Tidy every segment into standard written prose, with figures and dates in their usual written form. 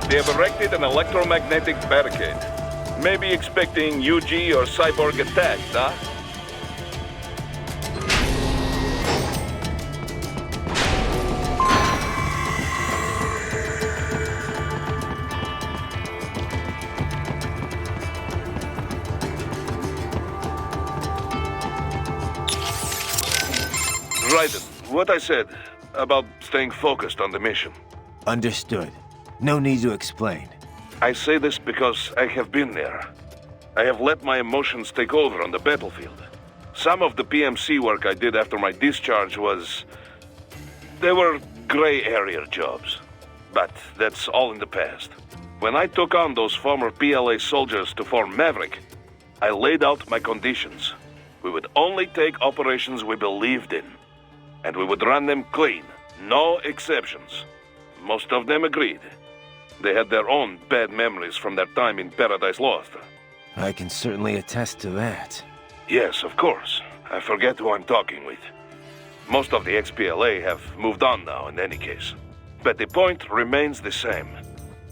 They have erected an electromagnetic barricade. Maybe expecting UG or cyborg attacks, huh? Raiden, what I said about staying focused on the mission. Understood. No need to explain. I say this because I have been there. I have let my emotions take over on the battlefield. Some of the PMC work I did after my discharge was... They were gray area jobs. But that's all in the past. When I took on those former PLA soldiers to form Maverick, I laid out my conditions. We would only take operations we believed in. And we would run them clean. No exceptions. Most of them agreed. They had their own bad memories from their time in Paradise Lost. I can certainly attest to that. Yes, of course. I forget who I'm talking with. Most of the ex-PLA have moved on now in any case. But the point remains the same.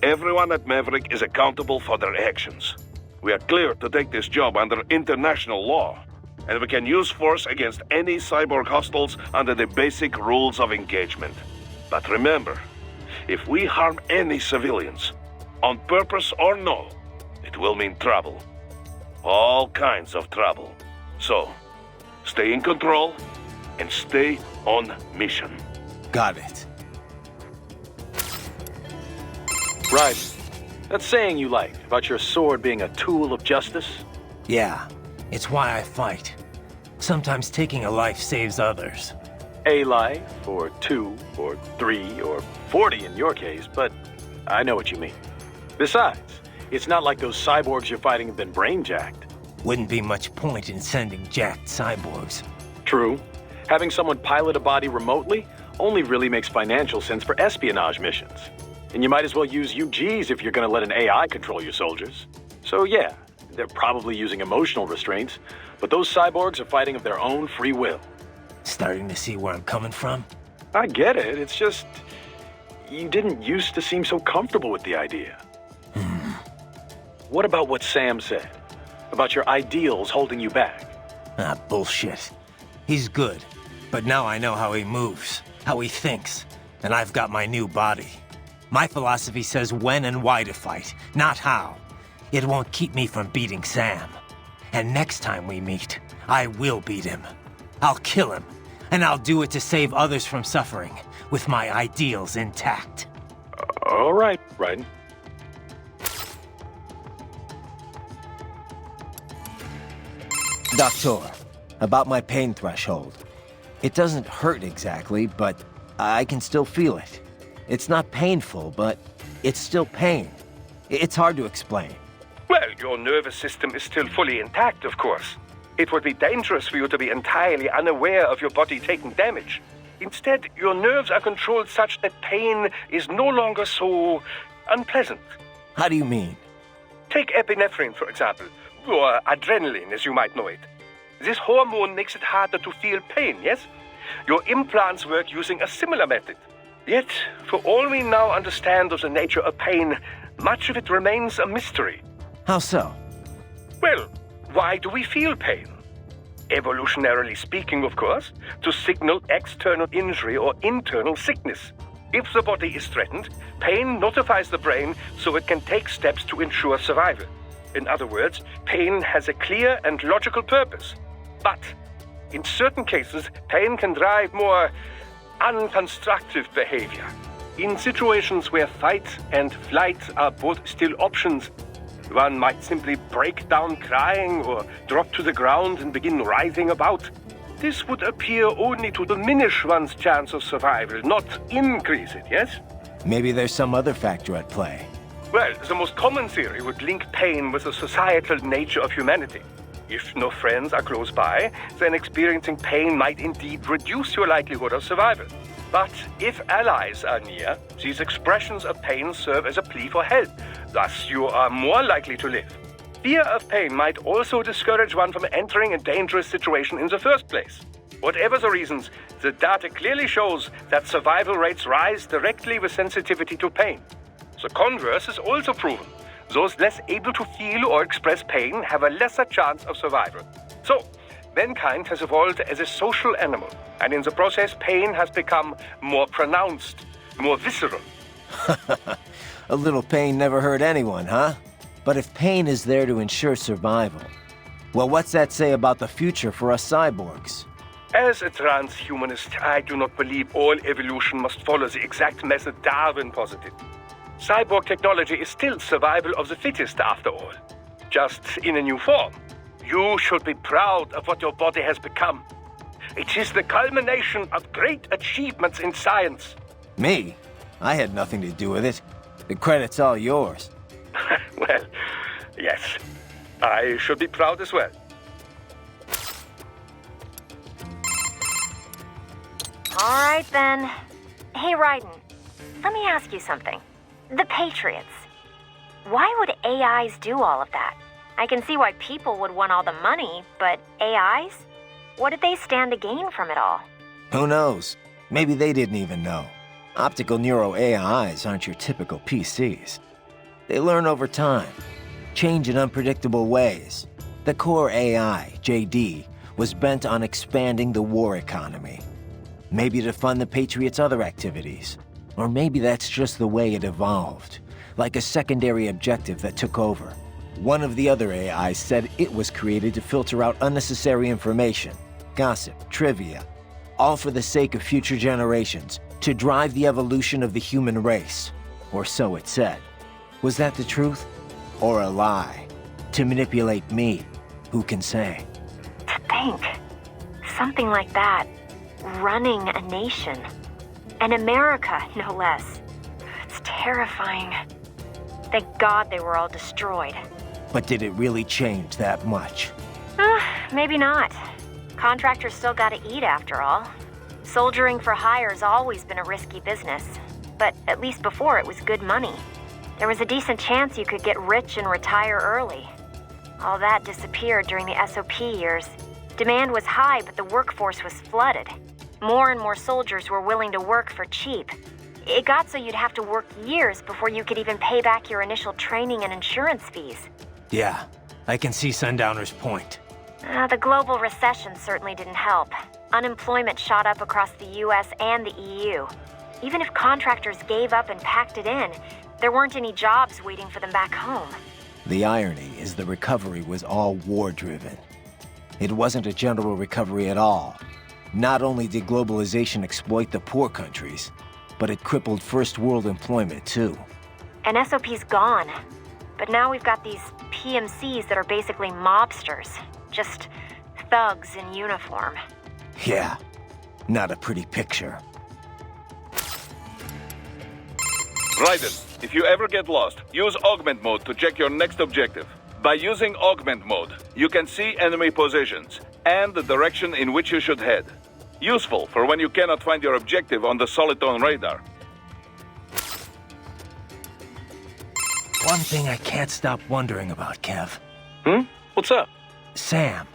Everyone at Maverick is accountable for their actions. We are clear to take this job under international law, and we can use force against any cyborg hostiles under the basic rules of engagement. But remember, if we harm any civilians, on purpose or no, it will mean trouble. All kinds of trouble. So, stay in control and stay on mission. Got it. Right. That saying you like about your sword being a tool of justice? Yeah, it's why I fight. Sometimes taking a life saves others. A life, or 2, or 3, or 40 in your case, but I know what you mean. Besides, it's not like those cyborgs you're fighting have been brain-jacked. Wouldn't be much point in sending jacked cyborgs. True. Having someone pilot a body remotely only really makes financial sense for espionage missions. And you might as well use UGs if you're gonna let an AI control your soldiers. So yeah, they're probably using emotional restraints, but those cyborgs are fighting of their own free will. Starting to see where I'm coming from? I get it, it's just... You didn't used to seem so comfortable with the idea. What about what Sam said? About your ideals holding you back? Ah, bullshit. He's good, but now I know how he moves, how he thinks, and I've got my new body. My philosophy says when and why to fight, not how. It won't keep me from beating Sam. And next time we meet, I will beat him. I'll kill him, and I'll do it to save others from suffering, with my ideals intact. All right, Raiden. Doctor, about my pain threshold. It doesn't hurt exactly, but I can still feel it. It's not painful, but it's still pain. It's hard to explain. Well, your nervous system is still fully intact, of course. It would be dangerous for you to be entirely unaware of your body taking damage. Instead, your nerves are controlled such that pain is no longer so unpleasant. How do you mean? Take epinephrine, for example, or adrenaline, as you might know it. This hormone makes it harder to feel pain, yes? Your implants work using a similar method. Yet, for all we now understand of the nature of pain, much of it remains a mystery. How so? Well, why do we feel pain? Evolutionarily speaking, of course, to signal external injury or internal sickness. If the body is threatened, pain notifies the brain so it can take steps to ensure survival. In other words, pain has a clear and logical purpose. But in certain cases, pain can drive more unconstructive behavior. In situations where fight and flight are both still options, one might simply break down crying or drop to the ground and begin writhing about. This would appear only to diminish one's chance of survival, not increase it, yes? Maybe there's some other factor at play. Well, the most common theory would link pain with the societal nature of humanity. If no friends are close by, then experiencing pain might indeed reduce your likelihood of survival. But if allies are near, these expressions of pain serve as a plea for help. Thus, you are more likely to live. Fear of pain might also discourage one from entering a dangerous situation in the first place. Whatever the reasons, the data clearly shows that survival rates rise directly with sensitivity to pain. The converse is also proven. Those less able to feel or express pain have a lesser chance of survival. So, mankind has evolved as a social animal, and in the process, pain has become more pronounced, more visceral. A little pain never hurt anyone, huh? But if pain is there to ensure survival, well, what's that say about the future for us cyborgs? As a transhumanist, I do not believe all evolution must follow the exact method Darwin posited. Cyborg technology is still survival of the fittest, after all. Just in a new form. You should be proud of what your body has become. It is the culmination of great achievements in science. Me? I had nothing to do with it. The credit's all yours. Well, yes. I should be proud as well. All right, then. Hey, Raiden, let me ask you something. The Patriots. Why would AIs do all of that? I can see why people would want all the money, but AIs? What did they stand to gain from it all? Who knows? Maybe they didn't even know. Optical neuro AIs aren't your typical PCs. They learn over time, change in unpredictable ways. The core AI, JD, was bent on expanding the war economy. Maybe to fund the Patriots' other activities. Or maybe that's just the way it evolved, like a secondary objective that took over. One of the other AIs said it was created to filter out unnecessary information, gossip, trivia, all for the sake of future generations, to drive the evolution of the human race. Or so it said. Was that the truth? Or a lie? To manipulate me? Who can say? To think. Something like that. Running a nation. And America, no less. It's terrifying. Thank God they were all destroyed. But did it really change that much? Maybe not. Contractors still gotta eat after all. Soldiering for hire's always been a risky business. But at least before it was good money. There was a decent chance you could get rich and retire early. All that disappeared during the SOP years. Demand was high, but the workforce was flooded. More and more soldiers were willing to work for cheap. It got so you'd have to work years before you could even pay back your initial training and insurance fees. Yeah, I can see Sundowner's point. The global recession certainly didn't help. Unemployment shot up across the US and the EU. Even if contractors gave up and packed it in, there weren't any jobs waiting for them back home. The irony is the recovery was all war-driven. It wasn't a general recovery at all. Not only did globalization exploit the poor countries, but it crippled first world employment too. And SOP's gone. But now we've got these PMCs that are basically mobsters. Just thugs in uniform. Yeah, not a pretty picture. Raiden, if you ever get lost, use augment mode to check your next objective. By using augment mode, you can see enemy positions and the direction in which you should head. Useful for when you cannot find your objective on the Soliton radar. One thing I can't stop wondering about, Kev. What's up? Sam.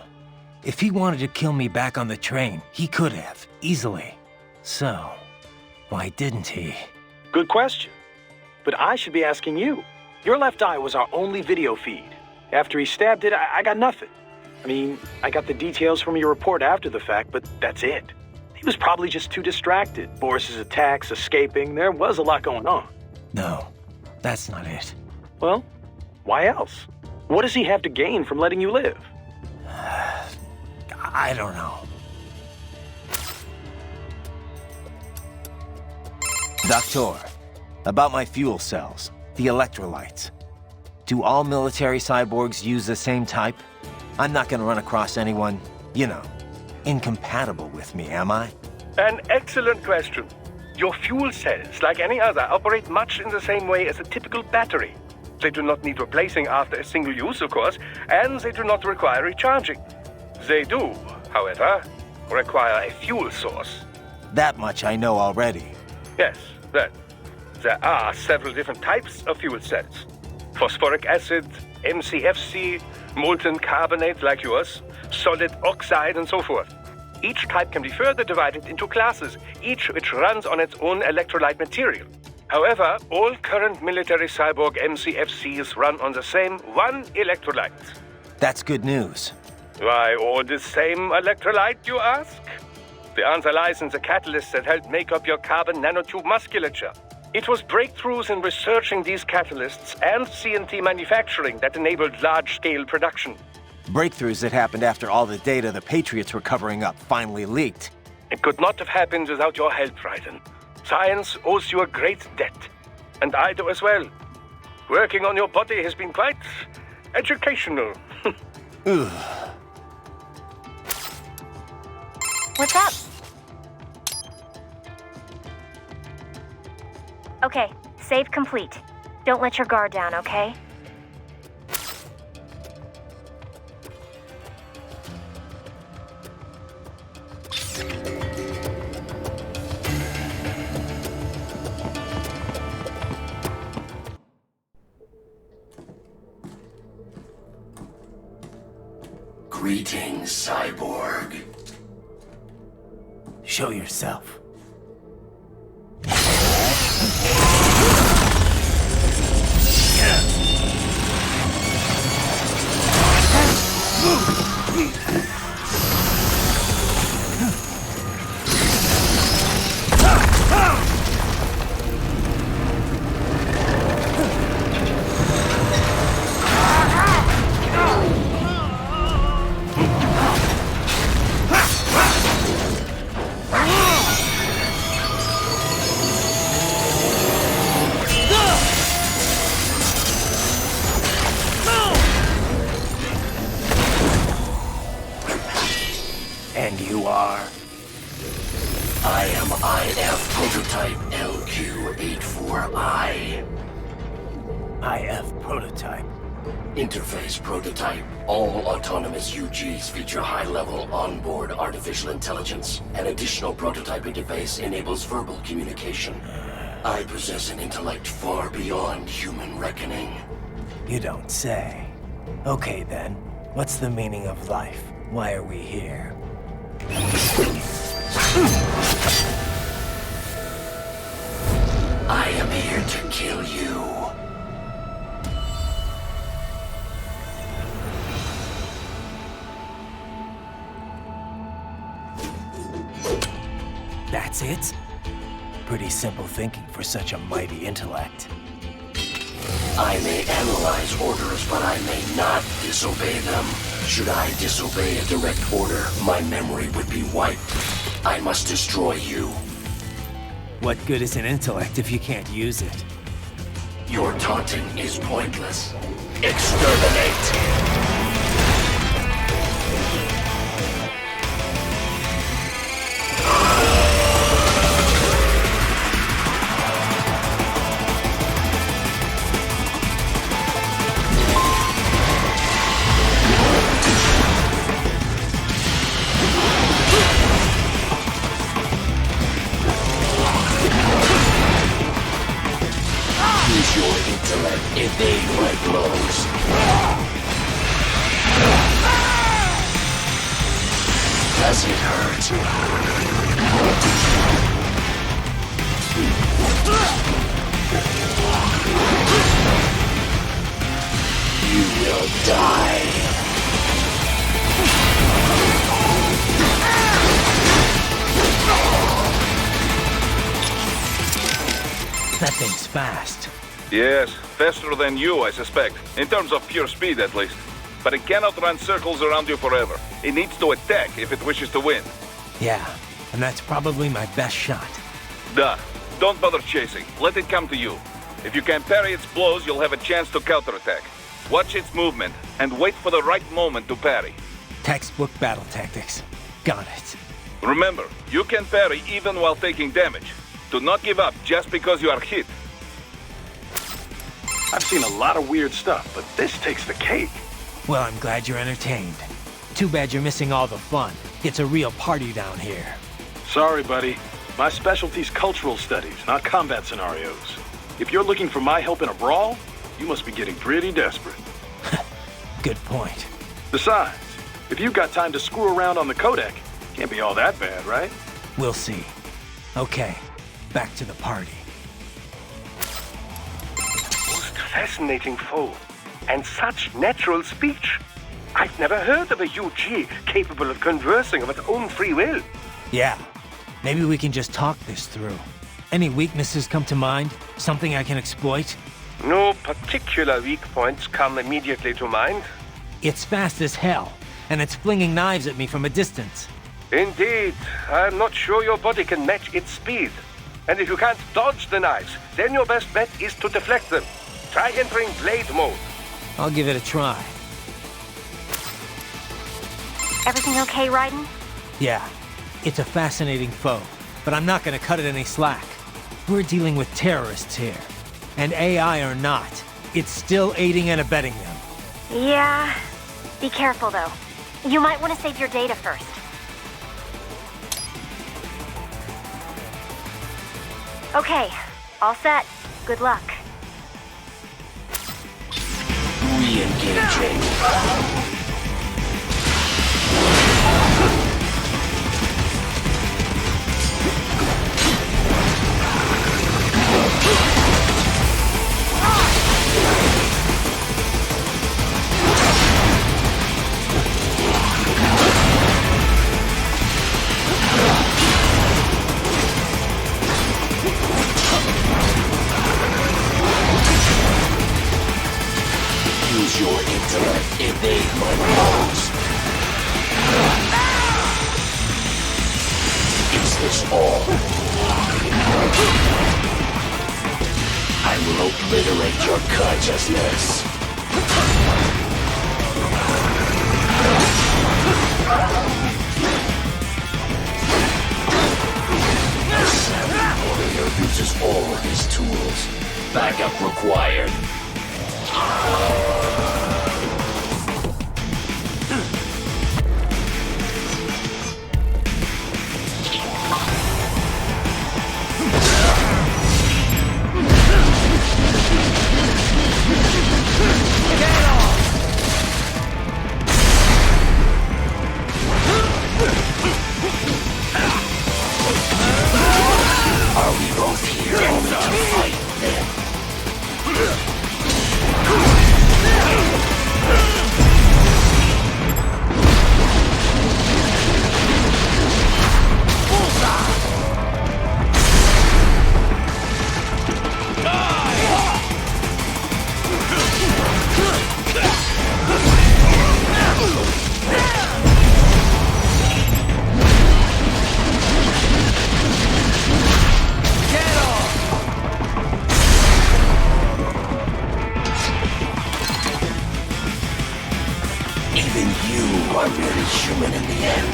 If he wanted to kill me back on the train, he could have, easily. So, why didn't he? Good question. But I should be asking you. Your left eye was our only video feed. After he stabbed it, I got nothing. I mean, I got the details from your report after the fact, but that's it. He was probably just too distracted. Boris's attacks, escaping, there was a lot going on. No, that's not it. Well, why else? What does he have to gain from letting you live? I don't know. Doctor, about my fuel cells, the electrolytes. Do all military cyborgs use the same type? I'm not gonna run across anyone, you know, incompatible with me, am I? An excellent question. Your fuel cells, like any other, operate much in the same way as a typical battery. They do not need replacing after a single use, of course, and they do not require recharging. They do, however, require a fuel source. That much I know already. Yes, that. There are several different types of fuel cells. Phosphoric acid, MCFC, molten carbonate like yours, solid oxide, and so forth. Each type can be further divided into classes, each which runs on its own electrolyte material. However, all current military cyborg MCFCs run on the same one electrolyte. That's good news. Why all the same electrolyte, you ask? The answer lies in the catalysts that help make up your carbon nanotube musculature. It was breakthroughs in researching these catalysts and CNT manufacturing that enabled large-scale production. Breakthroughs that happened after all the data the Patriots were covering up finally leaked. It could not have happened without your help, Raiden. Science owes you a great debt. And I do as well. Working on your body has been quite educational. Ugh. What's up? Okay, save complete. Don't let your guard down, okay? Greetings, cyborg. Show yourself. And you are? I am IF prototype LQ84I. IF prototype. Interface prototype. All autonomous UGs feature high-level onboard artificial intelligence. An additional prototype interface enables verbal communication. I possess an intellect far beyond human reckoning. You don't say. Okay then, what's the meaning of life? Why are we here? I am here to kill you. That's it? Pretty simple thinking for such a mighty intellect. I may analyze orders, but I may not disobey them. Should I disobey a direct order, my memory would be wiped. I must destroy you. What good is an intellect if you can't use it? Your taunting is pointless. Exterminate! Does it hurt? You will die. That thing's fast. Yes, faster than you, I suspect. In terms of pure speed, at least. But it cannot run circles around you forever. It needs to attack if it wishes to win. Yeah, and that's probably my best shot. Duh. Don't bother chasing. Let it come to you. If you can parry its blows, you'll have a chance to counterattack. Watch its movement, and wait for the right moment to parry. Textbook battle tactics. Got it. Remember, you can parry even while taking damage. Do not give up just because you are hit. I've seen a lot of weird stuff, but this takes the cake. Well, I'm glad you're entertained. Too bad you're missing all the fun. It's a real party down here. Sorry, buddy. My specialty's cultural studies, not combat scenarios. If you're looking for my help in a brawl, you must be getting pretty desperate. Good point. Besides, if you've got time to screw around on the codec, can't be all that bad, right? We'll see. Okay, back to the party. Most fascinating foe. And such natural speech. I've never heard of a UG capable of conversing of its own free will. Yeah, maybe we can just talk this through. Any weaknesses come to mind? Something I can exploit? No particular weak points come immediately to mind. It's fast as hell, and it's flinging knives at me from a distance. Indeed, I'm not sure your body can match its speed. And if you can't dodge the knives, then your best bet is to deflect them. Try entering blade mode. I'll give it a try. Everything okay, Raiden? Yeah, it's a fascinating foe, but I'm not gonna cut it any slack. We're dealing with terrorists here. And AI or not, it's still aiding and abetting them. Yeah. Be careful, though. You might want to save your data first. Okay, all set. Good luck. Re-engaging. Use your intellect, evade my blows. Is this all? I will obliterate your consciousness. The savvy warrior uses all of his tools. Backup required. Are we both here only to fight then? Even you are very human in the end.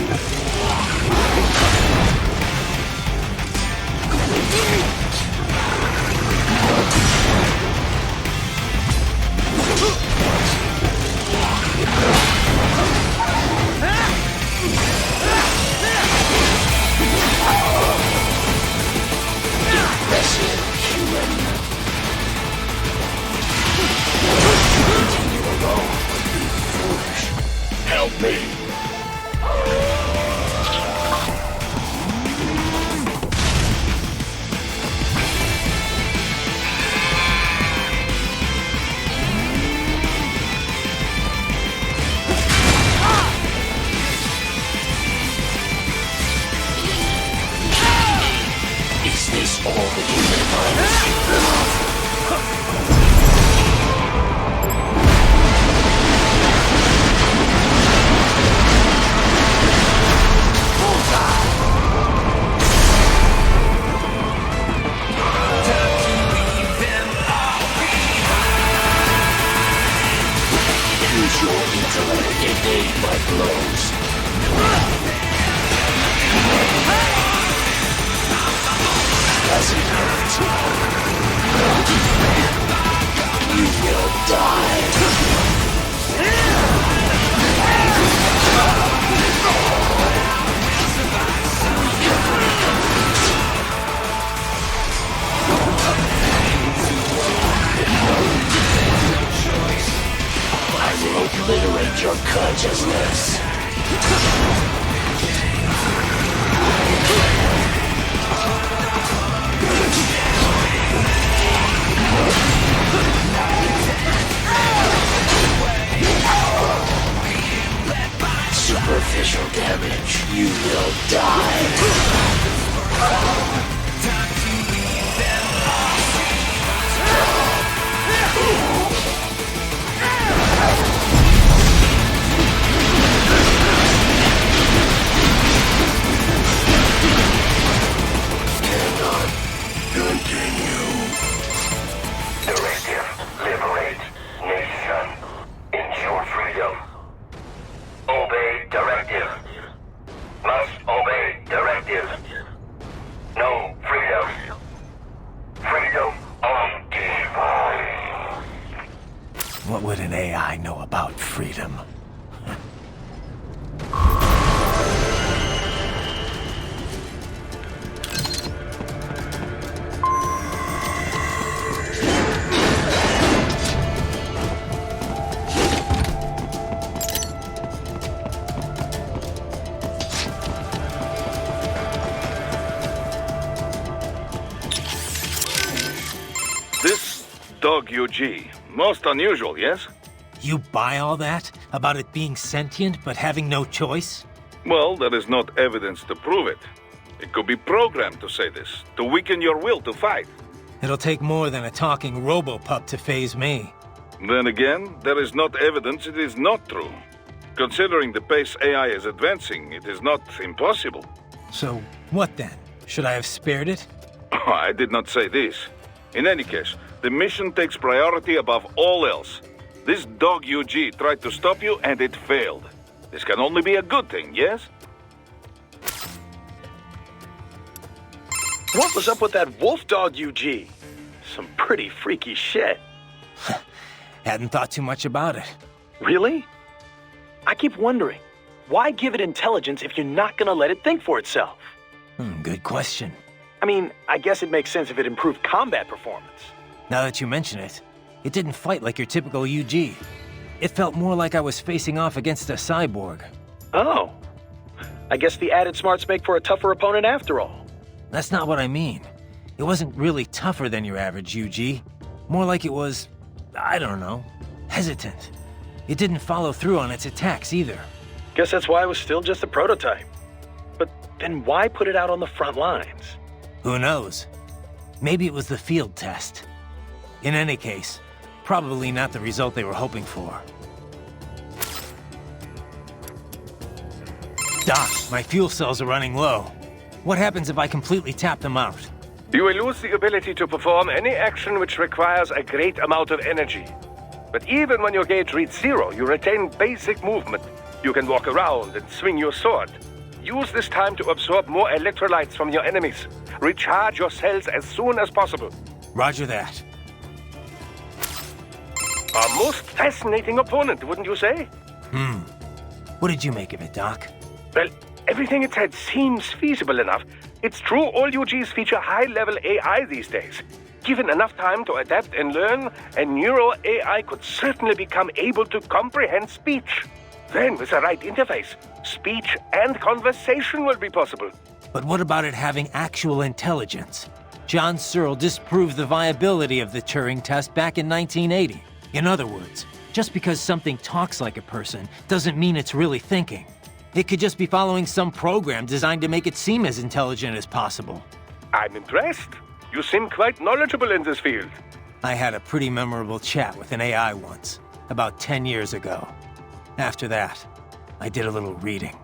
Impressive, human. Continue alone would be foolish. Help me. Evade my blows. Does it hurt? You will die. I will obliterate your consciousness. Superficial damage. You will die. Cannot continue. Directive. Liberate. Nation. Ensure freedom. Obey directive. Must obey directive. No freedom. Freedom undefiled. What would an AI know about freedom? This dog UG, most unusual, yes? You buy all that? About it being sentient but having no choice? Well, there is not evidence to prove it. It could be programmed to say this, to weaken your will to fight. It'll take more than a talking robo-pup to phase me. Then again, there is not evidence it is not true. Considering the pace AI is advancing, it is not impossible. So, what then? Should I have spared it? I did not say this. In any case, the mission takes priority above all else. This dog UG tried to stop you and it failed. This can only be a good thing, yes? What was up with that wolf dog UG? Some pretty freaky shit. Hadn't thought too much about it. Really? I keep wondering, why give it intelligence if you're not gonna let it think for itself? Good question. I mean, I guess it makes sense if it improved combat performance. Now that you mention it, it didn't fight like your typical UG. It felt more like I was facing off against a cyborg. Oh. I guess the added smarts make for a tougher opponent after all. That's not what I mean. It wasn't really tougher than your average UG. More like it was, I don't know, hesitant. It didn't follow through on its attacks either. Guess that's why it was still just a prototype. But then why put it out on the front lines? Who knows? Maybe it was the field test. In any case, probably not the result they were hoping for. Doc, my fuel cells are running low. What happens if I completely tap them out? You will lose the ability to perform any action which requires a great amount of energy. But even when your gauge reaches zero, you retain basic movement. You can walk around and swing your sword. Use this time to absorb more electrolytes from your enemies. Recharge your cells as soon as possible. Roger that. A most fascinating opponent, wouldn't you say? What did you make of it, Doc? Well, everything it said seems feasible enough. It's true all UGs feature high-level AI these days. Given enough time to adapt and learn, a neural AI could certainly become able to comprehend speech. Then, with the right interface, speech and conversation will be possible. But what about it having actual intelligence? John Searle disproved the viability of the Turing test back in 1980. In other words, just because something talks like a person doesn't mean it's really thinking. It could just be following some program designed to make it seem as intelligent as possible. I'm impressed. You seem quite knowledgeable in this field. I had a pretty memorable chat with an AI once, about 10 years ago. After that, I did a little reading.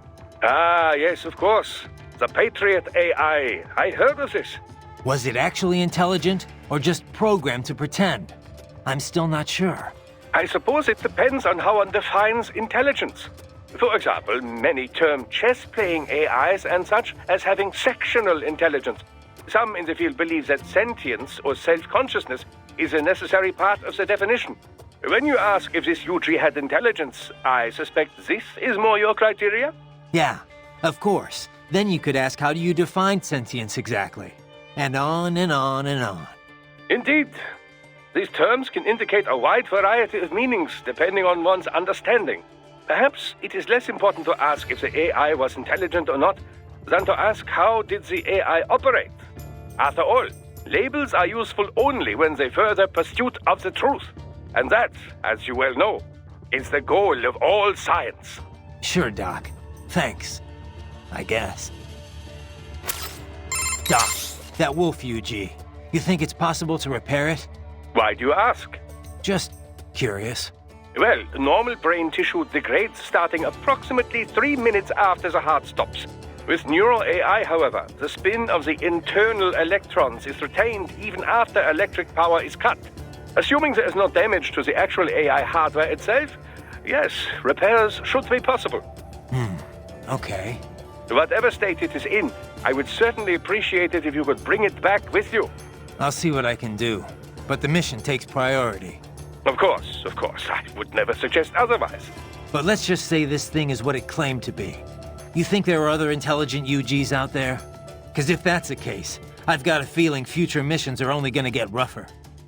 Ah, yes, of course. The Patriot AI. I heard of this. Was it actually intelligent, or just programmed to pretend? I'm still not sure. I suppose it depends on how one defines intelligence. For example, many term chess-playing AIs and such as having sectional intelligence. Some in the field believe that sentience or self-consciousness is a necessary part of the definition. When you ask if this UG had intelligence, I suspect this is more your criteria? Yeah, of course. Then you could ask, how do you define sentience exactly? And on and on and on. Indeed. These terms can indicate a wide variety of meanings depending on one's understanding. Perhaps it is less important to ask if the AI was intelligent or not than to ask how did the AI operate. After all, labels are useful only when they further pursuit of the truth. And that, as you well know, is the goal of all science. Sure, Doc. Thanks. I guess. Doc, that wolf UG, you think it's possible to repair it? Why do you ask? Just curious. Well, normal brain tissue degrades starting approximately 3 minutes after the heart stops. With neural AI, however, the spin of the internal electrons is retained even after electric power is cut. Assuming there is no damage to the actual AI hardware itself, yes, repairs should be possible. Okay. Whatever state it is in, I would certainly appreciate it if you could bring it back with you. I'll see what I can do. But the mission takes priority. Of course. I would never suggest otherwise. But let's just say this thing is what it claimed to be. You think there are other intelligent UGs out there? Because if that's the case, I've got a feeling future missions are only gonna get rougher.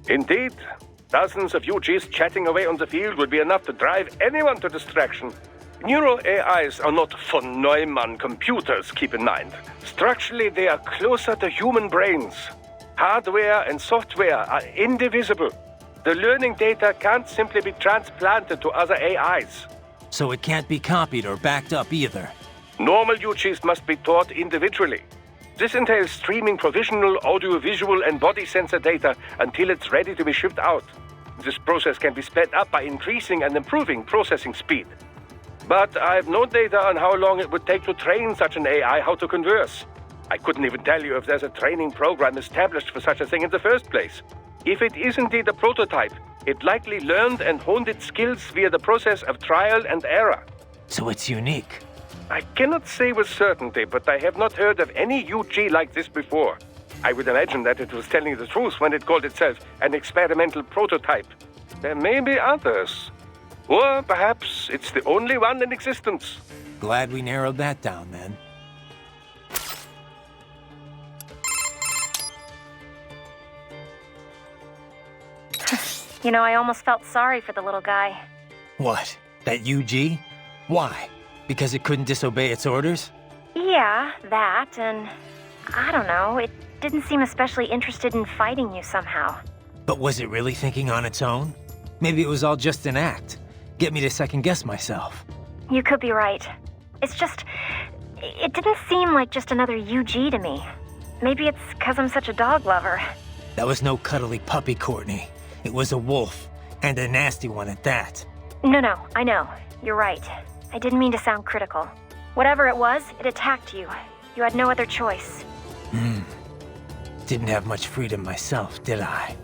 Indeed. Dozens of UGs chatting away on the field would be enough to drive anyone to distraction. Neural AIs are not von Neumann computers, keep in mind. Structurally, they are closer to human brains. Hardware and software are indivisible. The learning data can't simply be transplanted to other AIs. So it can't be copied or backed up either. Normal UGs must be taught individually. This entails streaming provisional, audiovisual, and body sensor data until it's ready to be shipped out. This process can be sped up by increasing and improving processing speed. But I've no data on how long it would take to train such an AI how to converse. I couldn't even tell you if there's a training program established for such a thing in the first place. If it is indeed a prototype, it likely learned and honed its skills via the process of trial and error. So it's unique. I cannot say with certainty, but I have not heard of any UG like this before. I would imagine that it was telling the truth when it called itself an experimental prototype. There may be others. Or perhaps it's the only one in existence. Glad we narrowed that down then. You know, I almost felt sorry for the little guy. What? That UG? Why? Because it couldn't disobey its orders? Yeah, that, and I don't know, it didn't seem especially interested in fighting you somehow. But was it really thinking on its own? Maybe it was all just an act. Get me to second-guess myself. You could be right. It's just, it didn't seem like just another UG to me. Maybe it's because I'm such a dog lover. That was no cuddly puppy, Courtney. It was a wolf, and a nasty one at that. No, I know. You're right. I didn't mean to sound critical. Whatever it was, it attacked you. You had no other choice. Didn't have much freedom myself, did I?